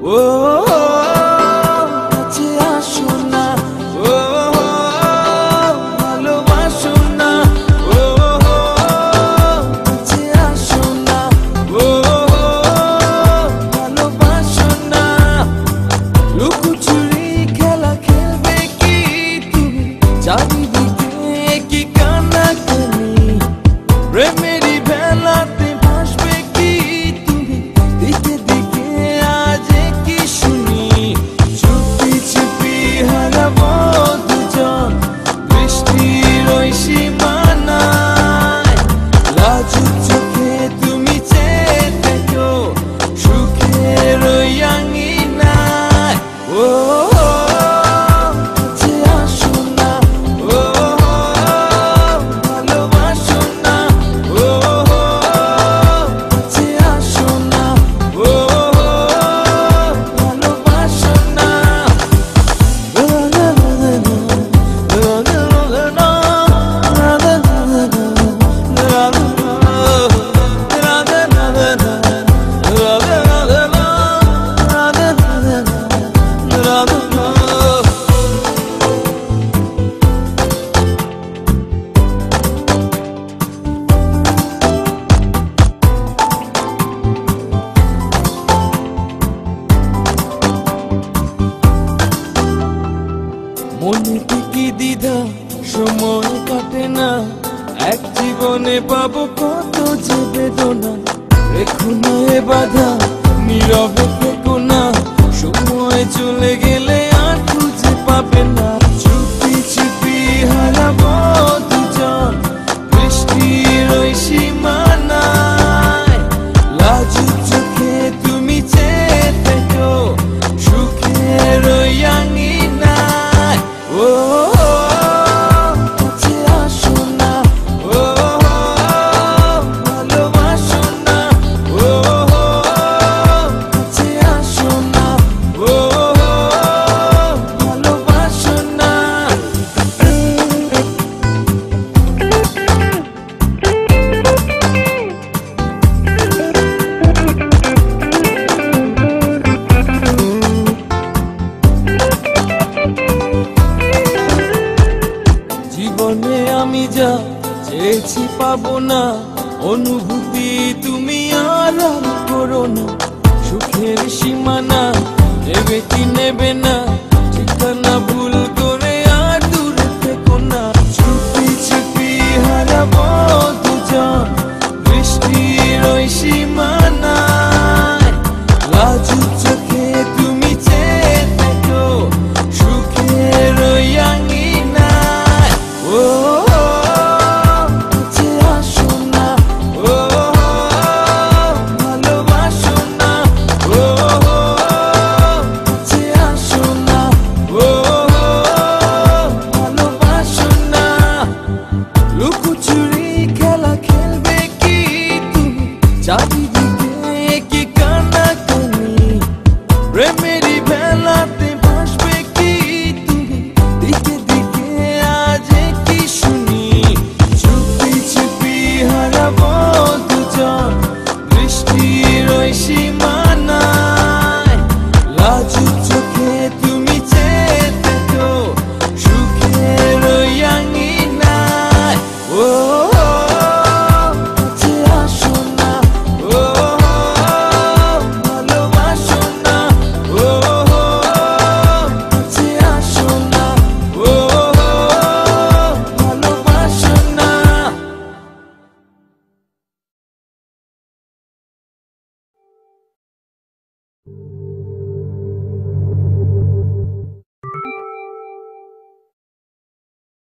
ও কাছে আসো না, ও ভালোবাসো না, ও কাছে আসো না, ও ভালোবাসো না। লুকোচুরি খেলা খেলবে কি তুমি, চারিদিকে কি কানাকানি, প্রেমেরই ভেলাতে ভাসবে কি তুমি, দিকে দিকে আজ কি শুনি। চুপি চুপি হারাবো দুজন বৃষ্টির ওই সীমানায়, লাজুক চোখে তুমি চেয়ে থেকো সুখের ওই আঙিনায়। ও কাছে আসো না, ও ভালোবাসো না, ও কাছে আসো না, ও ভালোবাসো না। মনে কি দ্বিধা, সময় কাটে না, এক জীবনে পাবো কত যে বেদনা। রেখো না এ বাধা, নীরবে থেকো না, সময় চলে গেলে আর খুঁজে পাবে না। চুপি চুপি হারাবো দুজন বৃষ্টির ওই সীমানায়, লাজুক চোখে তুমি চেয়ে থেকো সুখের ওই আঙিনায়। ও কাছে আসো না, ও ভালোবাসো না, ও কাছে আসো না, ও ভালোবাসো না। জীবনে আমি যা চেয়েছি পাবো না, অনুভূতি তুমি আর করো না, সুখের সীমানা নেবে কি নেবে না।